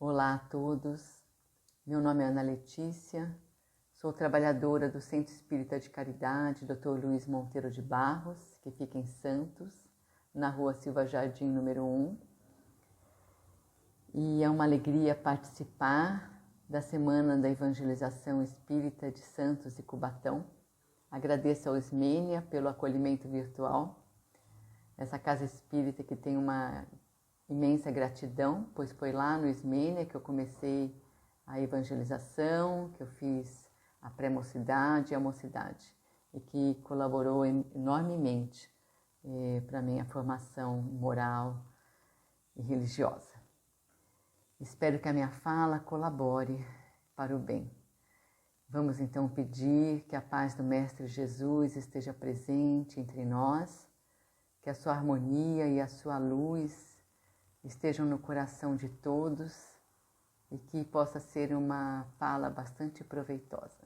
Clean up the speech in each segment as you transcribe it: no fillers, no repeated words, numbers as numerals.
Olá a todos, meu nome é Ana Letícia, sou trabalhadora do Centro Espírita de Caridade Dr. Luiz Monteiro de Barros, que fica em Santos, na rua Silva Jardim, número 1. E é uma alegria participar da Semana da Evangelização Espírita de Santos e Cubatão. Agradeço ao Ismênia pelo acolhimento virtual, essa casa espírita que tem uma imensa gratidão, pois foi lá no Ismênia que eu comecei a evangelização, que eu fiz a pré-mocidade e a mocidade, e que colaborou enormemente para a minha formação moral e religiosa. Espero que a minha fala colabore para o bem. Vamos então pedir que a paz do Mestre Jesus esteja presente entre nós, que a sua harmonia e a sua luz estejam no coração de todos e que possa ser uma fala bastante proveitosa.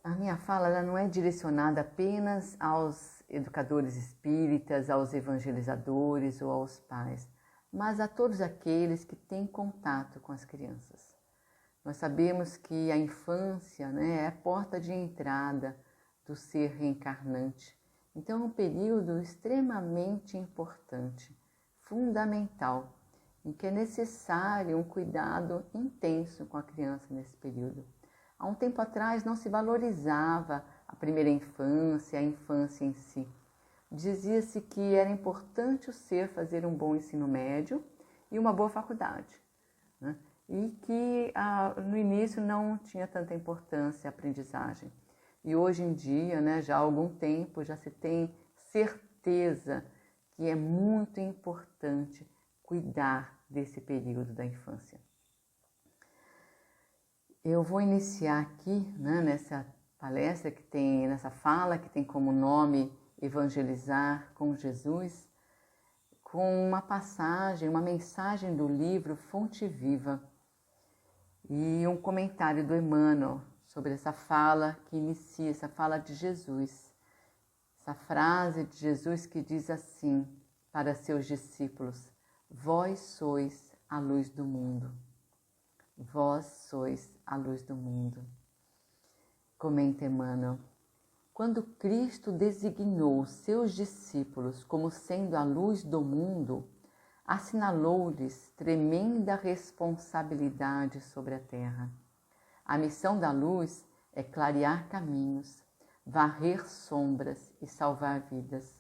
A minha fala ela não é direcionada apenas aos educadores espíritas, aos evangelizadores ou aos pais, mas a todos aqueles que têm contato com as crianças. Nós sabemos que a infância, é a porta de entrada do ser reencarnante. Então é um período extremamente importante, fundamental, em que é necessário um cuidado intenso com a criança nesse período. Há um tempo atrás não se valorizava a primeira infância, a infância em si. Dizia-se que era importante o ser fazer um bom ensino médio e uma boa faculdade, e que no início não tinha tanta importância a aprendizagem. E hoje em dia, já há algum tempo, já se tem certeza que é muito importante cuidar desse período da infância. Eu vou iniciar aqui, nessa palestra nessa fala que tem como nome Evangelizar com Jesus, com uma passagem, uma mensagem do livro Fonte Viva e um comentário do Emmanuel sobre essa fala que inicia, essa fala de Jesus, essa frase de Jesus que diz assim para seus discípulos: vós sois a luz do mundo. Vós sois a luz do mundo. Comenta Emmanuel: quando Cristo designou seus discípulos como sendo a luz do mundo, assinalou-lhes tremenda responsabilidade sobre a terra. A missão da luz é clarear caminhos, varrer sombras e salvar vidas.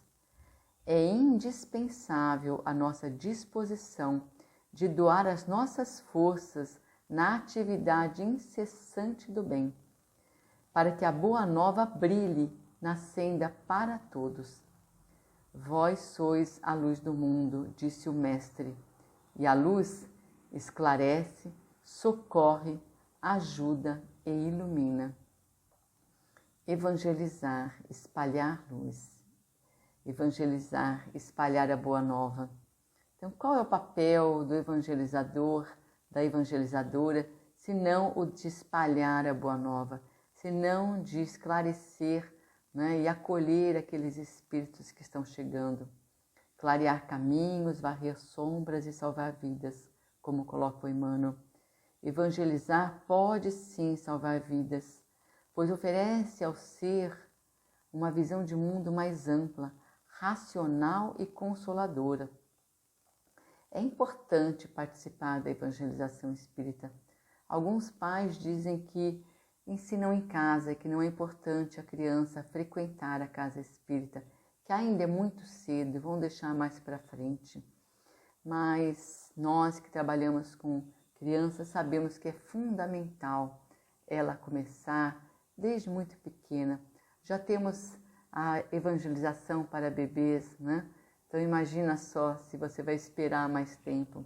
É indispensável a nossa disposição de doar as nossas forças na atividade incessante do bem, para que a boa nova brilhe na senda para todos. Vós sois a luz do mundo, disse o Mestre, e a luz esclarece, socorre, ajuda e ilumina. Evangelizar, espalhar luz. Evangelizar, espalhar a boa nova. Então, qual é o papel do evangelizador, da evangelizadora, se não o de espalhar a boa nova, se não de esclarecer, e acolher aqueles espíritos que estão chegando, clarear caminhos, varrer sombras e salvar vidas, como coloca o Emmanuel. Evangelizar pode sim salvar vidas, pois oferece ao ser uma visão de mundo mais ampla, racional e consoladora. É importante participar da evangelização espírita. Alguns pais dizem que ensinam em casa que não é importante a criança frequentar a casa espírita, que ainda é muito cedo, vão deixar mais para frente. Mas nós que trabalhamos com crianças sabemos que é fundamental ela começar desde muito pequena. Já temos a evangelização para bebês, Então imagina só se você vai esperar mais tempo.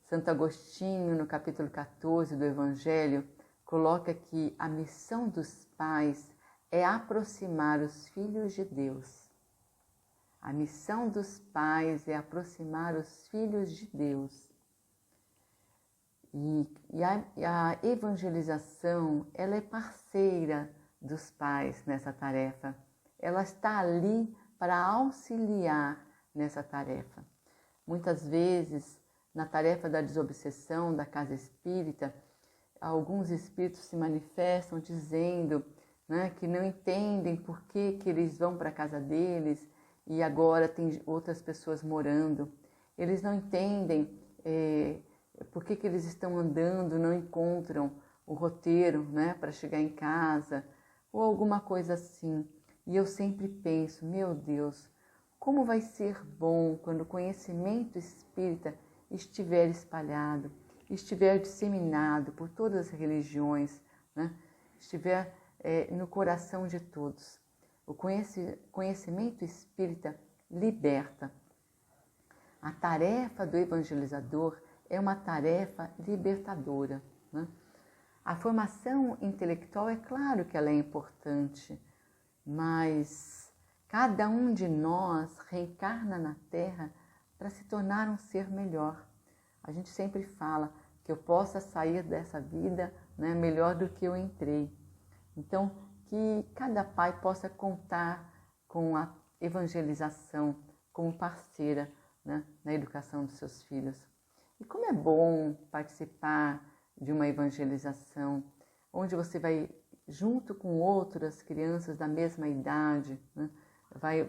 Santo Agostinho, no capítulo 14 do Evangelho, coloca que a missão dos pais é aproximar os filhos de Deus. A missão dos pais é aproximar os filhos de Deus. E a evangelização, ela é parceira dos pais nessa tarefa. Ela está ali para auxiliar nessa tarefa. Muitas vezes na tarefa da desobsessão da casa espírita, alguns espíritos se manifestam dizendo, né, que não entendem por que eles vão para a casa deles e agora tem outras pessoas morando. Eles não entendem por que eles estão andando, não encontram o roteiro, né, para chegar em casa, ou alguma coisa assim. E eu sempre penso, meu Deus, como vai ser bom quando o conhecimento espírita estiver espalhado, estiver disseminado por todas as religiões, né, estiver no coração de todos. O conhecimento espírita liberta. A tarefa do evangelizador é uma tarefa libertadora, né? A formação intelectual, é claro que ela é importante, mas cada um de nós reencarna na Terra para se tornar um ser melhor. A gente sempre fala que eu possa sair dessa vida, né, melhor do que eu entrei. Então, que cada pai possa contar com a evangelização como parceira, né, na educação dos seus filhos. E como é bom participar de uma evangelização, onde você vai, junto com outras crianças da mesma idade, né,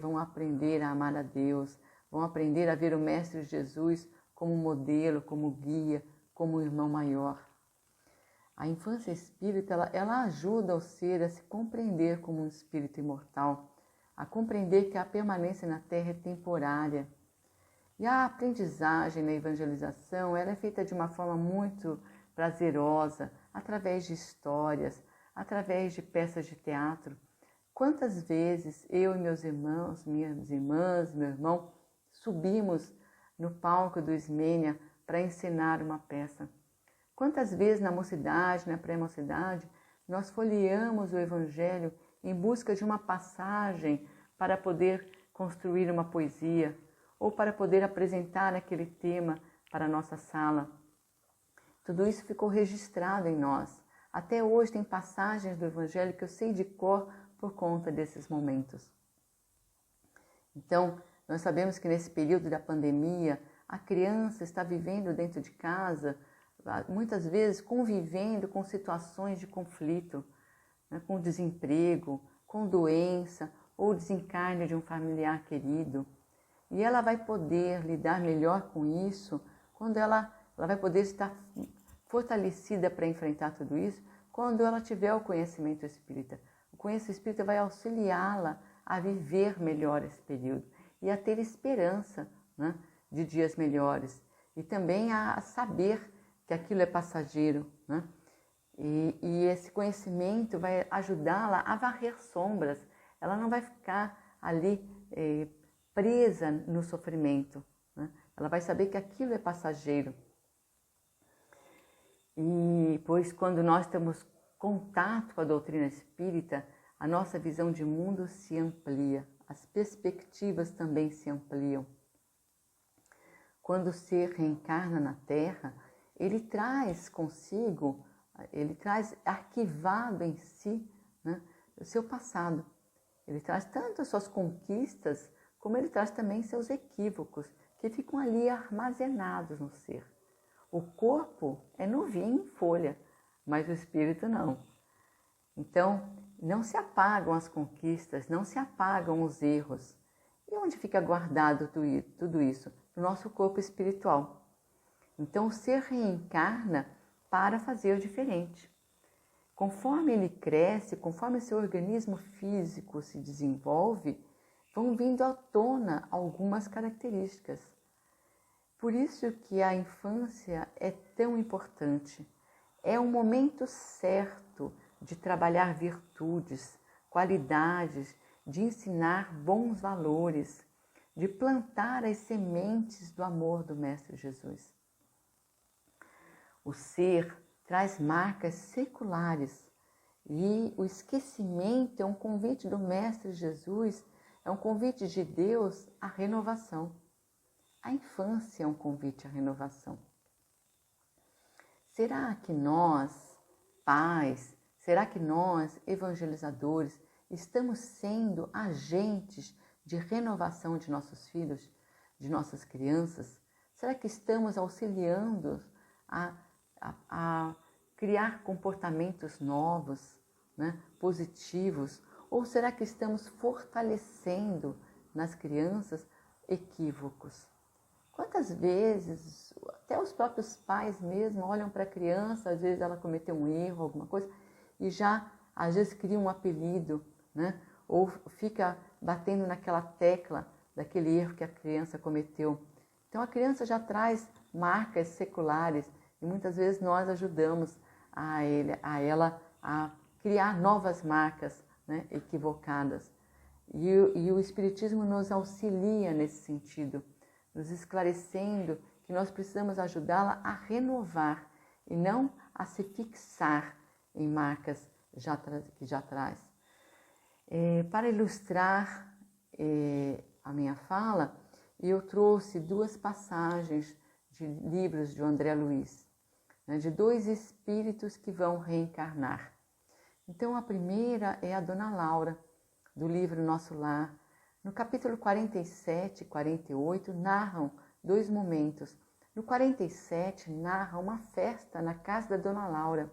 vão aprender a amar a Deus, vão aprender a ver o Mestre Jesus como modelo, como guia, como irmão maior. A infância espírita, ela ajuda o ser a se compreender como um espírito imortal, a compreender que a permanência na Terra é temporária. E a aprendizagem na evangelização, ela é feita de uma forma muito prazerosa, através de histórias, através de peças de teatro. Quantas vezes eu e meus irmãos, minhas irmãs, meu irmão, subimos no palco do Ismênia para encenar uma peça? Quantas vezes na mocidade, na pré-mocidade, nós folheamos o Evangelho em busca de uma passagem para poder construir uma poesia ou para poder apresentar aquele tema para a nossa sala? Tudo isso ficou registrado em nós. Até hoje tem passagens do Evangelho que eu sei de cor por conta desses momentos. Então, nós sabemos que nesse período da pandemia, a criança está vivendo dentro de casa, muitas vezes convivendo com situações de conflito, né, com desemprego, com doença ou desencarne de um familiar querido. E ela vai poder lidar melhor com isso quando ela vai poder estar fortalecida para enfrentar tudo isso quando ela tiver o conhecimento espírita. O conhecimento espírita vai auxiliá-la a viver melhor esse período e a ter esperança, né, de dias melhores e também a saber que aquilo é passageiro, né? E esse conhecimento vai ajudá-la a varrer sombras. Ela não vai ficar ali presa no sofrimento, né? Ela vai saber que aquilo é passageiro. E pois quando nós temos contato com a doutrina espírita, a nossa visão de mundo se amplia, as perspectivas também se ampliam. Quando o ser reencarna na Terra, ele traz consigo, ele traz arquivado em si, né, o seu passado. Ele traz tanto as suas conquistas, como ele traz também seus equívocos, que ficam ali armazenados no ser. O corpo é novinho em folha, mas o espírito não. Então, não se apagam as conquistas, não se apagam os erros. E onde fica guardado tudo isso? No nosso corpo espiritual. Então, o ser reencarna para fazer diferente. Conforme ele cresce, conforme seu organismo físico se desenvolve, vão vindo à tona algumas características. Por isso que a infância é tão importante. É o momento certo de trabalhar virtudes, qualidades, de ensinar bons valores, de plantar as sementes do amor do Mestre Jesus. O ser traz marcas seculares e o esquecimento é um convite do Mestre Jesus, é um convite de Deus à renovação. A infância é um convite à renovação. Será que nós, pais, será que nós, evangelizadores, estamos sendo agentes de renovação de nossos filhos, de nossas crianças? Será que estamos auxiliando a criar comportamentos novos, né, positivos? Ou será que estamos fortalecendo nas crianças equívocos? Quantas vezes, até os próprios pais mesmo olham para a criança, às vezes ela cometeu um erro, alguma coisa, e já às vezes cria um apelido, né? Ou fica batendo naquela tecla daquele erro que a criança cometeu. Então a criança já traz marcas seculares e muitas vezes nós ajudamos a ela a criar novas marcas, né, equivocadas. E o Espiritismo nos auxilia nesse sentido, nos esclarecendo que nós precisamos ajudá-la a renovar e não a se fixar em marcas que já traz. Para ilustrar a minha fala, eu trouxe duas passagens de livros de André Luiz, né, de dois espíritos que vão reencarnar. Então, a primeira é a Dona Laura, do livro Nosso Lar. No capítulo 47 e 48, narram dois momentos. No 47, narra uma festa na casa da Dona Laura.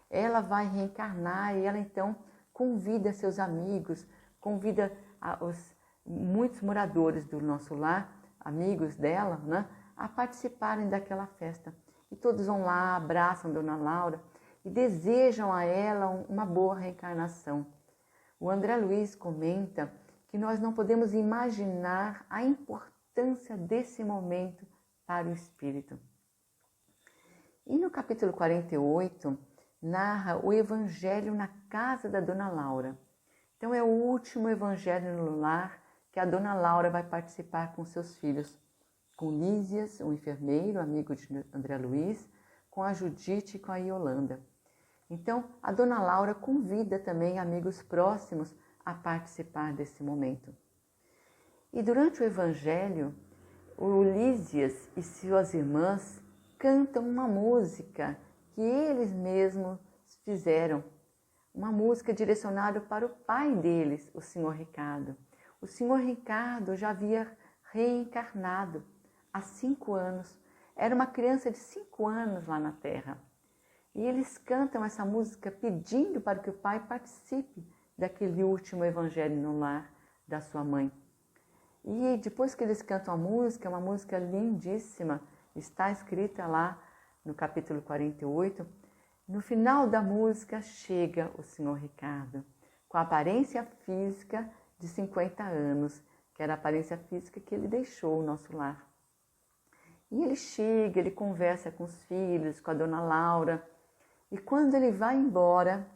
Ela vai reencarnar e ela, então, convida seus amigos, convida muitos moradores do Nosso Lar, amigos dela, né, a participarem daquela festa. E todos vão lá, abraçam Dona Laura e desejam a ela uma boa reencarnação. O André Luiz comenta que nós não podemos imaginar a importância desse momento para o espírito. E no capítulo 48, narra o evangelho na casa da Dona Laura. Então é o último evangelho no lar que a Dona Laura vai participar com seus filhos, com Lísias, um enfermeiro, amigo de André Luiz, com a Judite e com a Iolanda. Então, a Dona Laura convida também amigos próximos a participar desse momento. E durante o Evangelho, o Lísias e suas irmãs cantam uma música que eles mesmos fizeram, uma música direcionada para o pai deles, o Senhor Ricardo. O Senhor Ricardo já havia reencarnado há 5 anos, era uma criança de 5 anos lá na Terra. E eles cantam essa música pedindo para que o pai participe daquele último evangelho no lar da sua mãe. E depois que eles cantam a música, é uma música lindíssima, está escrita lá no capítulo 48, no final da música chega o Senhor Ricardo, com a aparência física de 50 anos, que era a aparência física que ele deixou o nosso lar. E ele chega, ele conversa com os filhos, com a Dona Laura. E quando ele vai embora,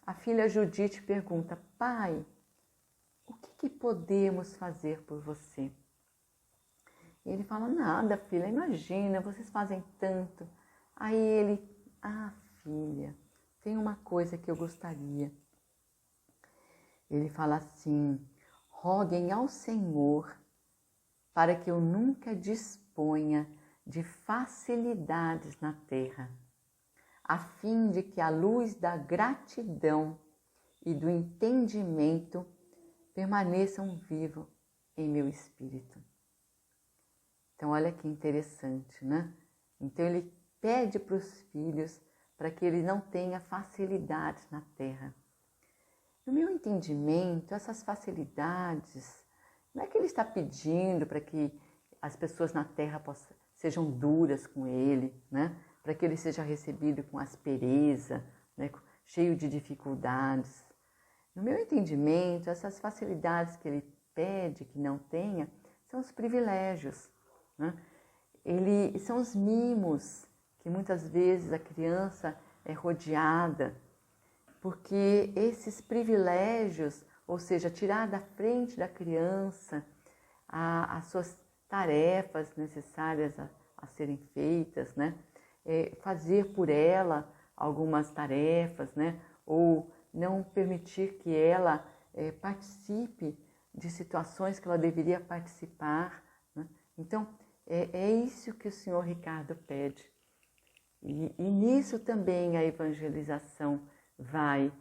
a filha Judite pergunta: pai, o que podemos fazer por você? E ele fala: nada, filha, imagina, vocês fazem tanto. Aí ele: filha, tem uma coisa que eu gostaria. Ele fala assim: roguem ao Senhor para que eu nunca disponha de facilidades na terra, a fim de que a luz da gratidão e do entendimento permaneçam vivos em meu espírito. Então, olha que interessante, né? Então, ele pede para os filhos para que ele não tenha facilidades na terra. No meu entendimento, essas facilidades, não é que ele está pedindo para que as pessoas na terra sejam duras com ele, né? Para que ele seja recebido com aspereza, né? Cheio de dificuldades. No meu entendimento, essas facilidades que ele pede que não tenha são os privilégios, né? São os mimos que muitas vezes a criança é rodeada, porque esses privilégios, ou seja, tirar da frente da criança as suas tarefas necessárias a serem feitas, né? Fazer por ela algumas tarefas, né? Ou não permitir que ela participe de situações que ela deveria participar, né? Então, é isso que o Senhor Ricardo pede. E nisso também a evangelização vai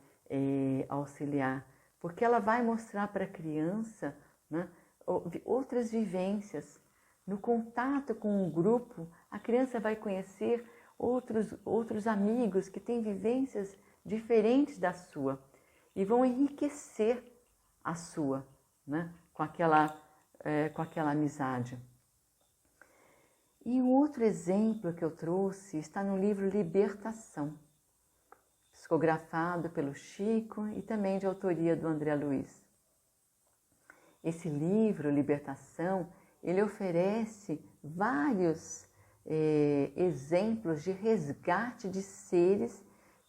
auxiliar, porque ela vai mostrar para a criança, né, outras vivências. No contato com um grupo, a criança vai conhecer outros amigos que têm vivências diferentes da sua e vão enriquecer a sua, né? com aquela amizade. E um outro exemplo que eu trouxe está no livro Libertação, psicografado pelo Chico e também de autoria do André Luiz. Esse livro, Libertação, ele oferece vários exemplos de resgate de seres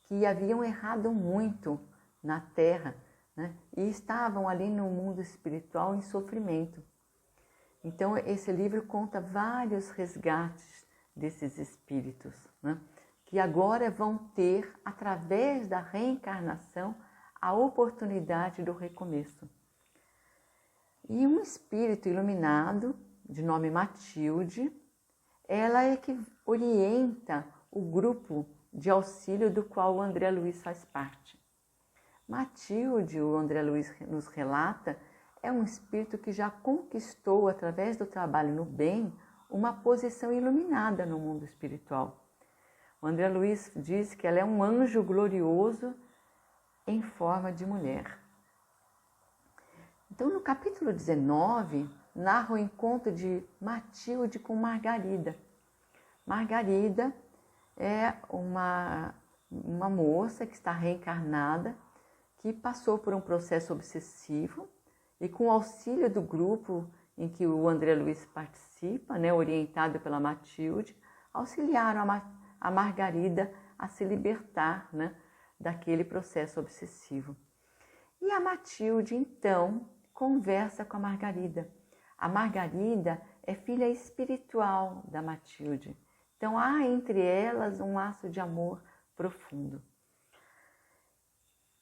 que haviam errado muito na Terra, né? E estavam ali no mundo espiritual em sofrimento. Então, esse livro conta vários resgates desses espíritos, né? Que agora vão ter, através da reencarnação, a oportunidade do recomeço. E um espírito iluminado, de nome Matilde, ela é que orienta o grupo de auxílio do qual o André Luiz faz parte. Matilde, o André Luiz nos relata, é um espírito que já conquistou, através do trabalho no bem, uma posição iluminada no mundo espiritual. O André Luiz diz que ela é um anjo glorioso em forma de mulher. Então, no capítulo 19, narra o encontro de Matilde com Margarida. Margarida é uma moça que está reencarnada, que passou por um processo obsessivo e com o auxílio do grupo em que o André Luiz participa, né, orientado pela Matilde, auxiliaram a Margarida a se libertar, né, daquele processo obsessivo. E a Matilde, então, conversa com a Margarida. A Margarida é filha espiritual da Matilde. Então, há entre elas um laço de amor profundo.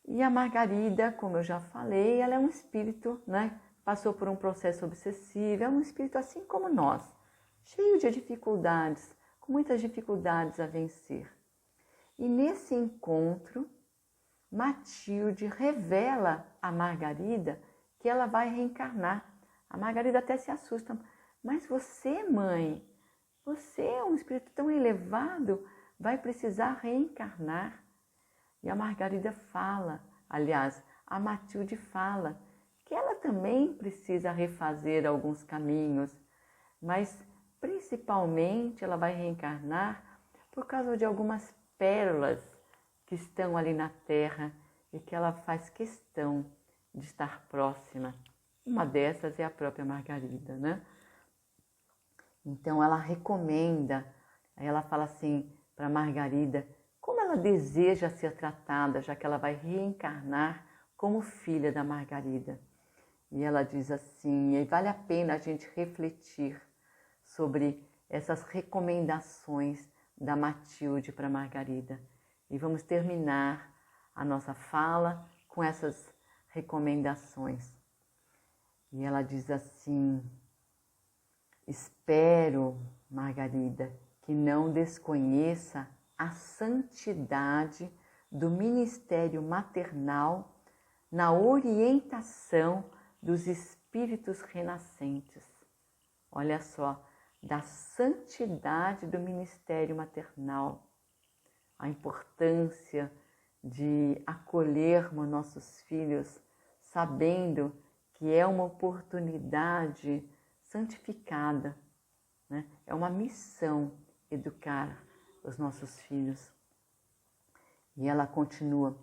E a Margarida, como eu já falei, ela é um espírito, né? Passou por um processo obsessivo, é um espírito assim como nós, cheio de dificuldades, com muitas dificuldades a vencer. E nesse encontro, Matilde revela a Margarida que ela vai reencarnar. A Margarida até se assusta. Mas você, mãe, você é um espírito tão elevado, vai precisar reencarnar. E a Margarida fala, aliás, a Matilde fala, que ela também precisa refazer alguns caminhos, mas principalmente ela vai reencarnar por causa de algumas pérolas que estão ali na Terra e que ela faz questão de estar próxima. Uma dessas é a própria Margarida, né? Então ela recomenda, ela fala assim para Margarida, como ela deseja ser tratada, já que ela vai reencarnar como filha da Margarida. E ela diz assim, e vale a pena a gente refletir sobre essas recomendações da Matilde para Margarida. E vamos terminar a nossa fala com essas recomendações. E ela diz assim, espero, Margarida, que não desconheça a santidade do ministério maternal na orientação dos espíritos renascentes. Olha só, da santidade do ministério maternal, a importância de acolhermos nossos filhos, sabendo que é uma oportunidade santificada, né? É uma missão educar os nossos filhos. E ela continua,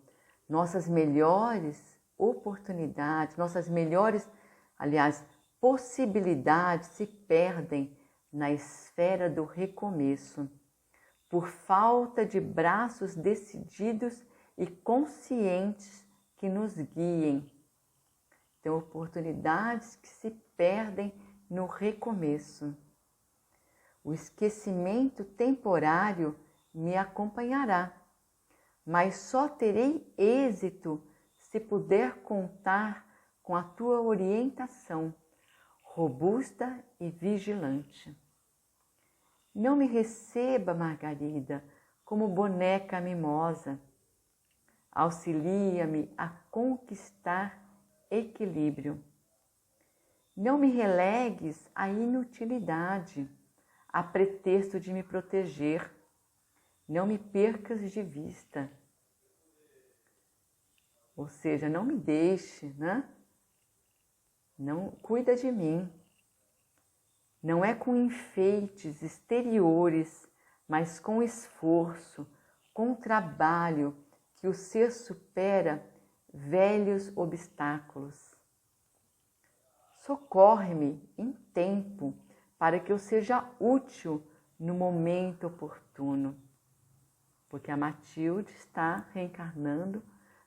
nossas melhores oportunidades, nossas melhores, aliás, possibilidades se perdem na esfera do recomeço, por falta de braços decididos e conscientes que nos guiem. Então, oportunidades que se perdem no recomeço. O esquecimento temporário me acompanhará, mas só terei êxito se puder contar com a tua orientação, robusta e vigilante. Não me receba, Margarida, como boneca mimosa. Auxilia-me a conquistar equilíbrio. Não me relegues à inutilidade, a pretexto de me proteger. Não me percas de vista. Ou seja, não me deixe, né? Não cuida de mim. Não é com enfeites exteriores, mas com esforço, com trabalho, que o ser supera velhos obstáculos. Socorre-me em tempo, para que eu seja útil no momento oportuno. Porque a Matilde está reencarnando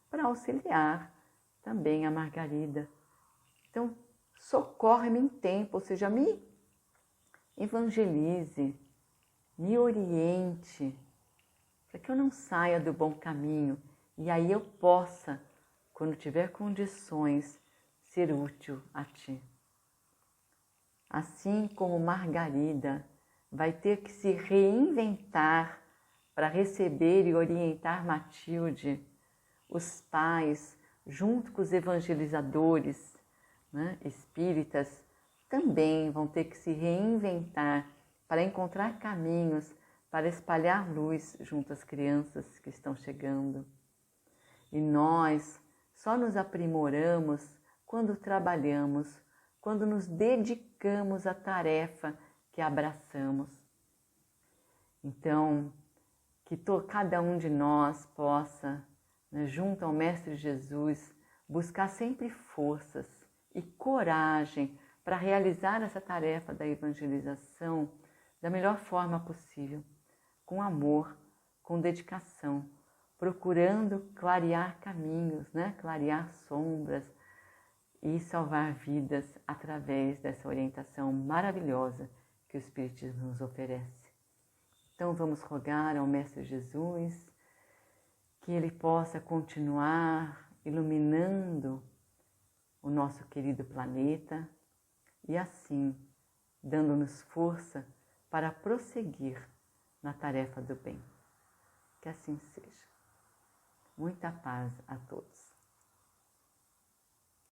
para auxiliar também a Margarida. Então, socorre-me em tempo, ou seja, me evangelize, me oriente, para que eu não saia do bom caminho e aí eu possa, quando tiver condições, ser útil a ti. Assim como Margarida vai ter que se reinventar para receber e orientar Matilde, os pais, junto com os evangelizadores, né, espíritas, também vão ter que se reinventar para encontrar caminhos para espalhar luz junto às crianças que estão chegando. E nós só nos aprimoramos quando trabalhamos, quando nos dedicamos à tarefa que abraçamos. Então, que cada um de nós possa, né, junto ao Mestre Jesus, buscar sempre forças e coragem para realizar essa tarefa da evangelização da melhor forma possível, com amor, com dedicação, procurando clarear caminhos, né? Clarear sombras e salvar vidas através dessa orientação maravilhosa que o Espiritismo nos oferece. Então vamos rogar ao Mestre Jesus que ele possa continuar iluminando o nosso querido planeta e assim dando-nos força para prosseguir na tarefa do bem. Que assim seja. Muita paz a todos.